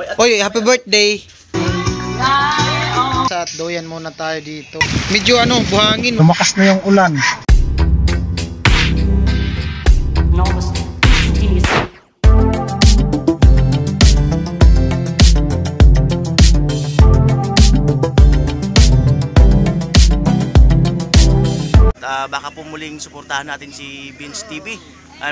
Oy, happy birthday. Sa doyan muna tayo dito. Medyo buhangin. Lumakas na yung ulan. Baka po muling suportahan natin si Vince TV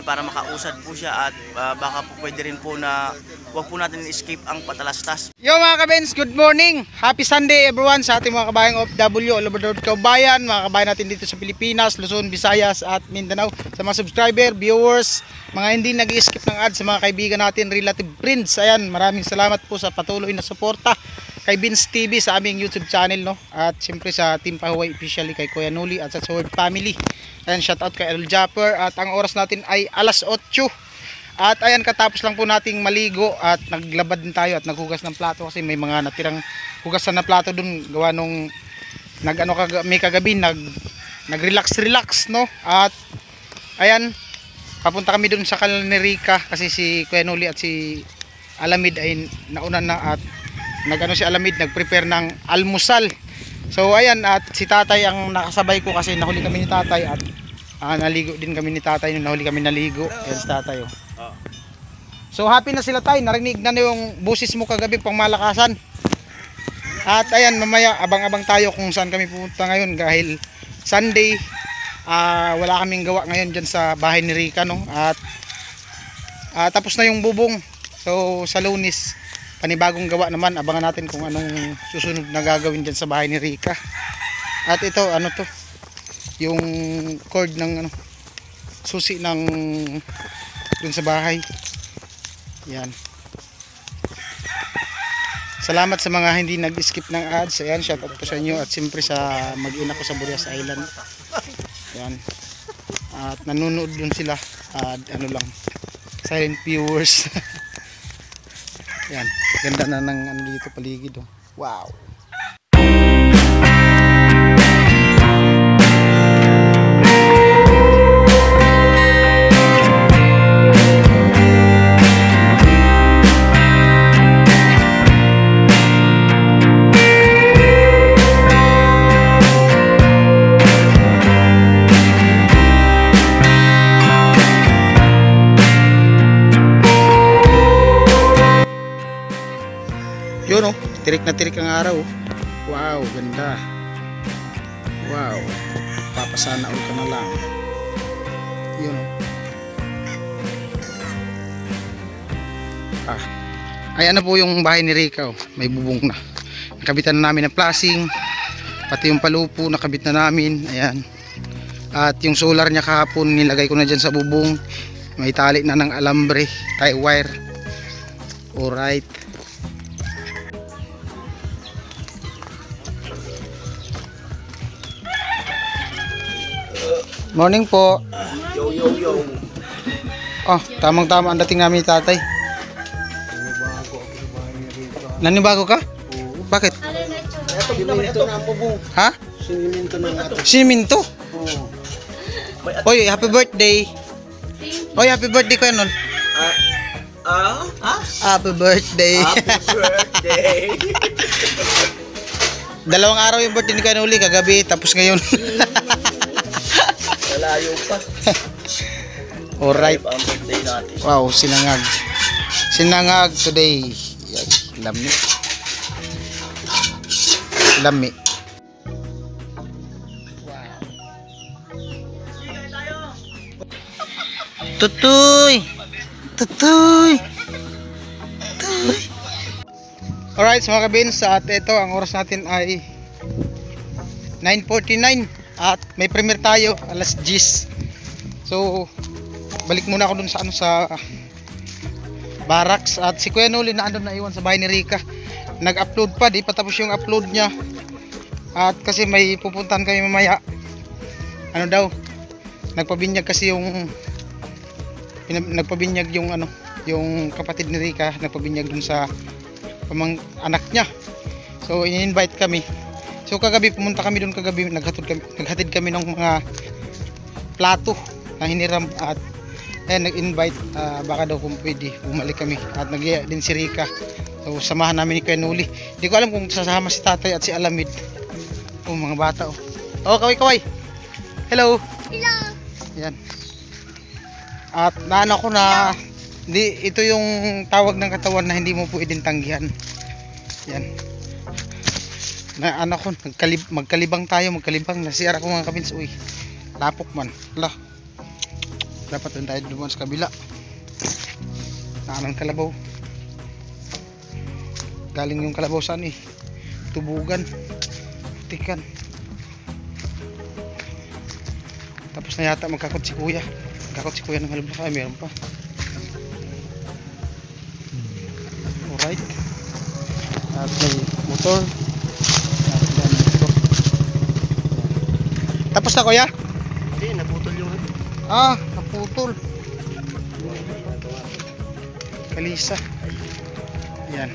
para makausad po siya at baka po pwede rin po na huwag po natin escape ang patalastas. Yo mga ka-Benz, good morning! Happy Sunday everyone sa ating mga kabayang OFW, all over the world kabayan, mga kabayan natin dito sa Pilipinas, Luzon, Visayas at Mindanao. Sa mga subscriber, viewers, mga hindi nag-skip ng ads, sa mga kaibigan natin, relative friends, ayan, maraming salamat po sa patuloy na suporta kay Vince TV sa aming YouTube channel, no? At siyempre sa Team Pahuway, officially kay Kuya Nuli at sa Sword Family. Ayan, shout out kay Al Japper at ang oras natin ay alas 8. At ayan, katapos lang po nating maligo at naglabad din tayo at naghugas ng plato kasi may mga natirang hugasan na plato dun gawa nung may kagabi nag-relax, no? At ayan, papunta kami dun sa kanal ni Rica kasi si Kuya Nuli at si Alamid ay nauna na at si Alamid nagprepare ng almusal. So ayan, at si tatay ang nakasabay ko kasi nahuli kami ni tatay at naligo din kami ni tatay nung nahuli kami naligo. Ayan si tatay, oh. So happy na sila tay, narinig na yung busis mo kagabi pang malakasan. At ayan, mamaya abang-abang tayo kung saan kami pupunta ngayon dahil Sunday. Wala kaming gawa ngayon dyan sa bahay ni Rica, no? At tapos na yung bubong. So sa Lunes panibagong gawa naman, abangan natin kung anong susunod na gagawin dyan sa bahay ni Rica. At ito, to yung cord ng susi ng dun sa bahay. Yan, salamat sa mga hindi nag-skip ng ads. Ayan, shout out po sa inyo at siyempre sa mag-ina ko sa Burias Island. Yan, at nanonood dun sila, lang, silent viewers. Yan, ganda na ng dito paligid, oh. Wow. Yun, oh, tirik na tirik ang araw. Wow, ganda. Wow, papasana all ka na lang. Yun, oh. Ayan na po yung bahay ni Rica, oh. May bubong na. Nakabitan na namin ng flashing, pati yung palupo nakabit na namin. Ayan. At yung solar niya kahapon nilagay ko na dyan sa bubong. May tali na ng alambre, tie wire. Alright. Morning po. Yo. Oh, tamang-tama ang dating namin ni tatay. Nanibago ka? Oo. Bakit? Siminto na ang bubong. Ha? Siminto na natin. Siminto? Oo. Oy, happy birthday. Oy, happy birthday ko nun. Happy birthday. Happy birthday. Dalawang araw yung birthday ni Kanuli, kagabi tapos ngayon. Malayo pa. Alright. Ang birthday natin. Wow, sinangag. Sinangag today. Yan, lami. Lami. Wow. Tutoy. Tutoy. Tutoy. Alright, mga kabins, at ito ang oras natin ay 9:49 at may premiere tayo alas 10. So balik muna ako dun sa sa barracks at si Kuya Noli na andun na iwan sa bahay ni Rica. Nag-upload pa, di pa tapos yung upload niya. At kasi may pupuntahan kami mamaya. Nagpabinyag kasi yung yung kapatid ni Rica, nagpabinyag dun sa anak niya. So in-invite kami. So kagabi pumunta kami doon kagabi, naghatid kami ng mga plato na hiniram at nag-invite baka daw kung pwede bumalik kami at nag-iya din si Rica. So samahan namin ni Kuya Noli. Hindi ko alam kung sasama si tatay at si Alamid. Oh, mga bata oh. Oh, kaway. Hello. Hello. Yan. At naano ko na ito yung tawag ng katawan na hindi mo pwedeng tanggihan. Yan. Na ano ko, magkalibang nasira ko mga kabins. Uy, lapok man. Ala. Dapat doon tayo dumaan sa kabila. Naanang kalabaw. Galing yung kalabaw saan eh. Tubugan. Tikan. Tapos na yata magkakot si kuya. Magkakot si kuya ng halblak. Ay, meron pa. Alright. At may motor. Tapos na kuya? Hindi, naputol yung Naputol. Kalisa. Yan.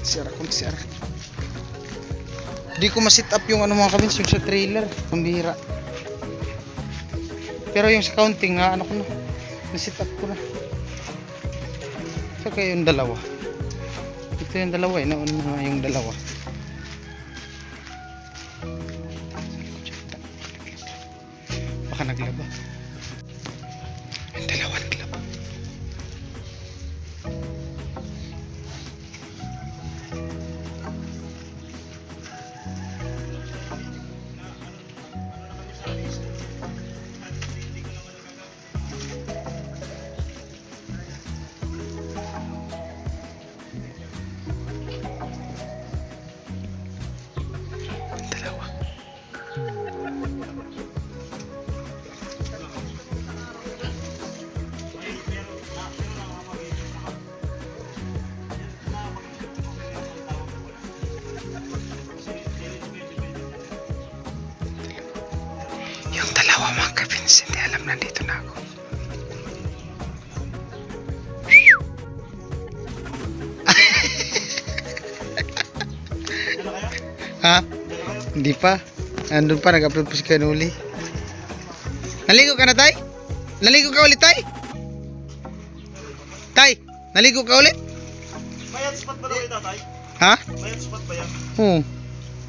Sira. Hindi ko ma-set up yung mga kabins, yung sa trailer. Pambira. Pero yung sa counting ko na. Na-set up ko na. Saka yung dalawa. Ito yung dalawa nauna yung dalawa. Baka naglaba. Yung dalawa naglaba. Yung dalawa mga kabins, hindi alam nandito na ako. Ha? Hindi pa. Andun pa, nag-upload pa si Kuya Noli. Naligo ka na, tay? Naligo ka ulit, tay? Tay, naligo ka ulit? Bayad spot ba daw ito, tay? Ha? Bayad spot ba yan? Oo.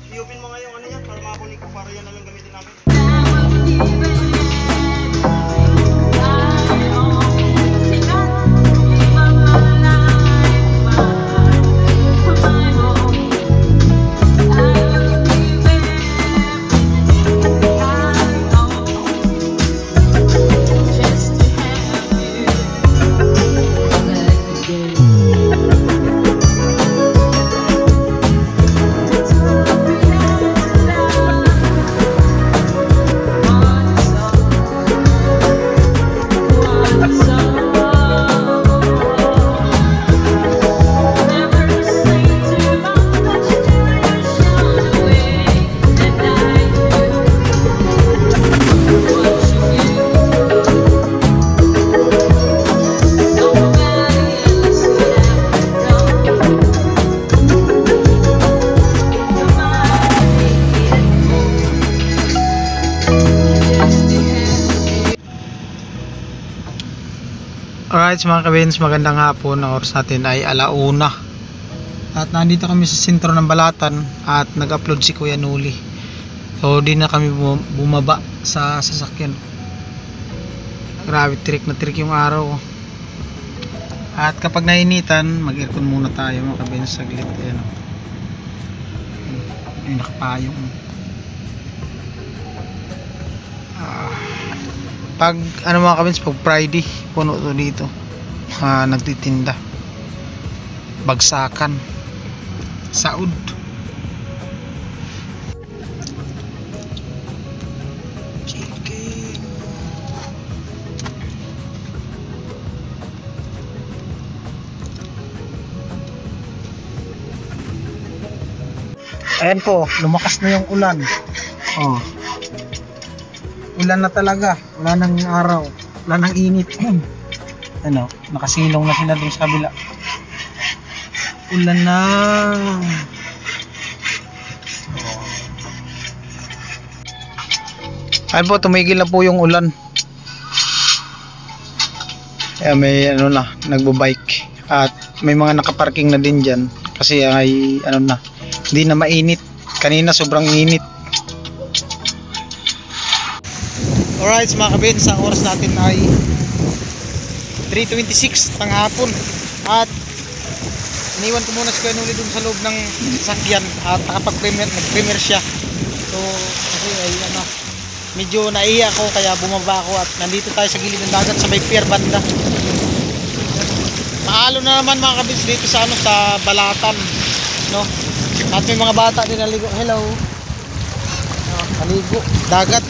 I-open mo nga yung yan para makakunik ko para yan namin gamitin namin. Alright mga kabins, magandang hapon. Ang oras natin ay 1:00. At nandito kami sa sentro ng Balatan at nag-upload si Kuya Noli. So di na kami bumaba sa sasakyan. Grabe, trick na trick yung araw. At kapag nainitan, mag-aircon muna tayo mga kabins saglit. Ayan. Ay, nakapayong. Pag mga kabins, pag Friday puno to dito, nagtitinda bagsakan saud. Chicken. Ayan po, lumakas na yung ulan. Ulan na talaga, wala nang araw, wala nang init. Ano, nakasilong na sila dun sa kabila. Ulan na. Ayun po, tumigil na po yung ulan. may ano na, nagbo-bike. At may mga nakaparking na din dyan. Kasi ay ano na, hindi na mainit. Kanina sobrang init. Alright mga kabins, ang oras natin ay 3:26 ng hapon. At iniwan ko muna si Kuya Noli dun sa loob ng sasakyan at nag-premiere siya. So kasi ay ano, medyo naiya ako kaya bumaba ako at nandito tayo sa gilid ng dagat sa may pier banda. Maalo na naman mga kabins dito sa ano, sa Balatan, no? At may mga bata din naligo. Hello. Naligo dagat.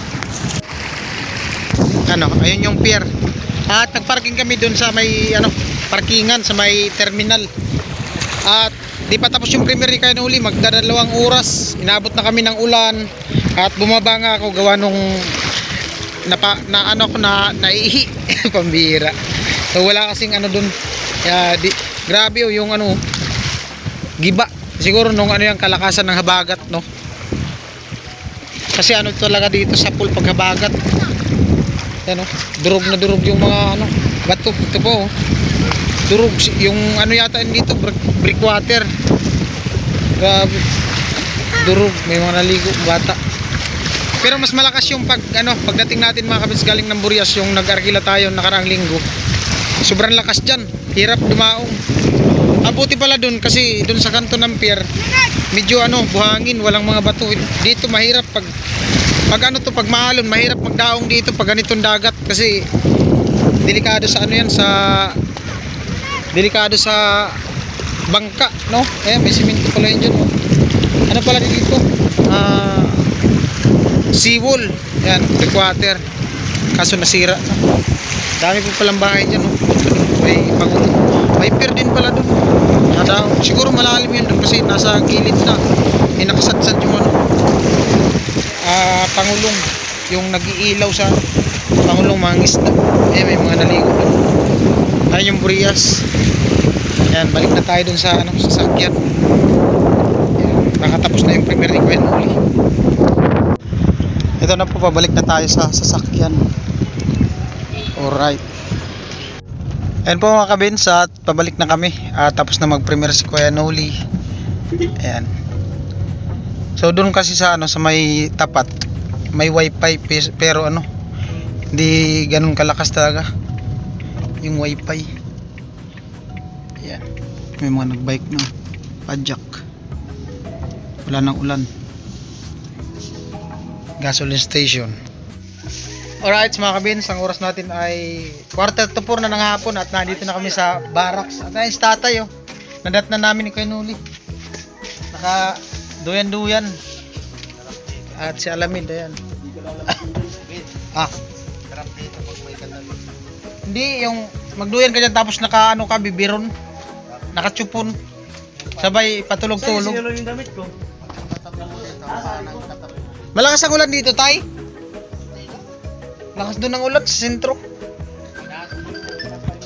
Ano, ayun yung pier. At nagparking kami doon sa may ano, parkingan sa may terminal. At di pa tapos yung premiere ni Kuya Noli, magdadalawang oras. Inabot na kami ng ulan at bumaba nga ako gawa nung naihi pambira. So wala kasing ano doon. Grabe yung ano, giba. Siguro nung ano yung kalakasan ng habagat, no? Kasi ano talaga dito sa pool pag habagat. Ano, durog na durog yung mga ano, bato. Ito po, durog yung ano yata dito, breakwater. Grabe. Durog, may mga naligo bata. Pero mas malakas yung pagdating natin mga kabis galing ng Burias, yung nag-arkila tayo nakaraang linggo. Sobrang lakas diyan, hirap dumaong. Abuti pala dun kasi dun sa kanto ng pier, medyo ano, buhangin, walang mga bato. Dito mahirap pag maalon, mahirap magdaong dito pag ganitong dagat kasi delikado sa ano yan, delikado sa bangka, no? Ayan, may simento pala yun dyan, no? Ano pala dito? Seawall. Ayan, breakwater. Kaso nasira, no? Dami po palang bahay dyan, no? May pier din pala dun. Siguro malalim yun dun kasi nasa gilid na. May nakasadsad yung ano, pangulong, yung nag-iilaw sa pangulong, mga isda. May mga naligo dun. Ayun yung Burias. Ayan, balik na tayo dun sa ano, sasakyan. Nakatapos na yung premiere ni Kuya Noli. Ito na po, pabalik na tayo sa sasakyan. Alright. Ayan po mga kabins, at pabalik na kami. Tapos na mag-premiere si Kuya Noli. Ayan. So doon kasi sa ano, sa may tapat, may wifi pero ano, hindi ganun kalakas talaga yung wifi. Ayan. May mga nagbike na padjak. Wala nang ulan. Gasoline station. Alright mga kabins, ang oras natin ay 3:45 na ng hapon at nandito na kami sa barracks. At ayun si tatay, oh. Nadat na namin ni Kuya Noli. Naka duyan-duyan. At si Alamid, ayan. Sarap dito pag may kandali. Hindi, yung magduyan ka dyan tapos naka ano ka, bibiron. Nakachupon. Sabay patulog-tulog. Sino yung damit ko? Malakas ang ulan dito, tay. Lakas doon ng ulan sa sentro.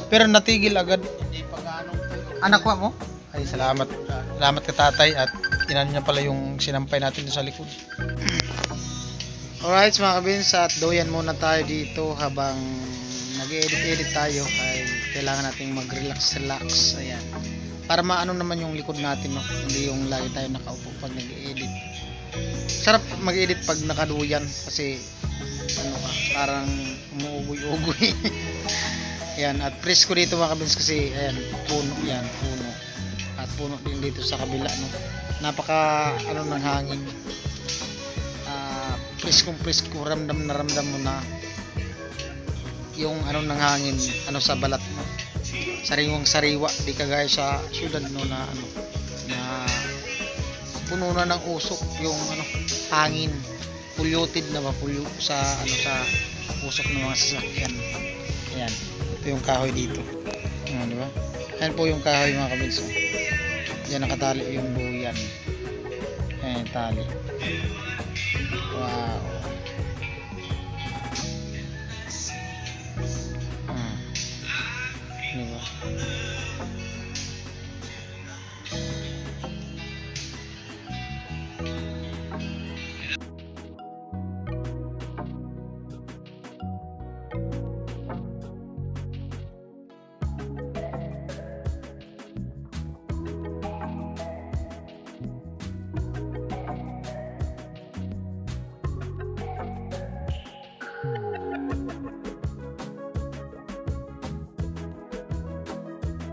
Pero natigil agad. Anak mo? Ay, salamat. Salamat ka tatay at inan niya pala yung sinampay natin sa likod. Alright mga kabins, at doyan muna tayo dito habang nag-edit tayo. Ay kailangan nating mag-relax. Ayan. Para maano naman yung likod natin, no? Hindi yung lagi tayo nakaupo pag nag-edit. Sarap mag-edit pag nakaduyan kasi ano ka, parang umuugoy-ugoy. Ayan, at presko dito mga kabins kasi ayan, puno yan, puno. At puno din dito sa kabila, no. Napaka ano ng hangin. Presko, ramdam mo na yung ano ng hangin, ano sa balat, no. Sariwang sariwa, di kagaya sa syudad, no, na ano, na puno na ng usok yung ano, hangin. Polluted na ba sa ano, sa usok ng mga sasakyan. Ayan, ito yung kahoy dito. Ayan, di ba? Ayan po yung kahoy mga kabins. Diyan nakatali yung buyan. Ayan, tali. Wow.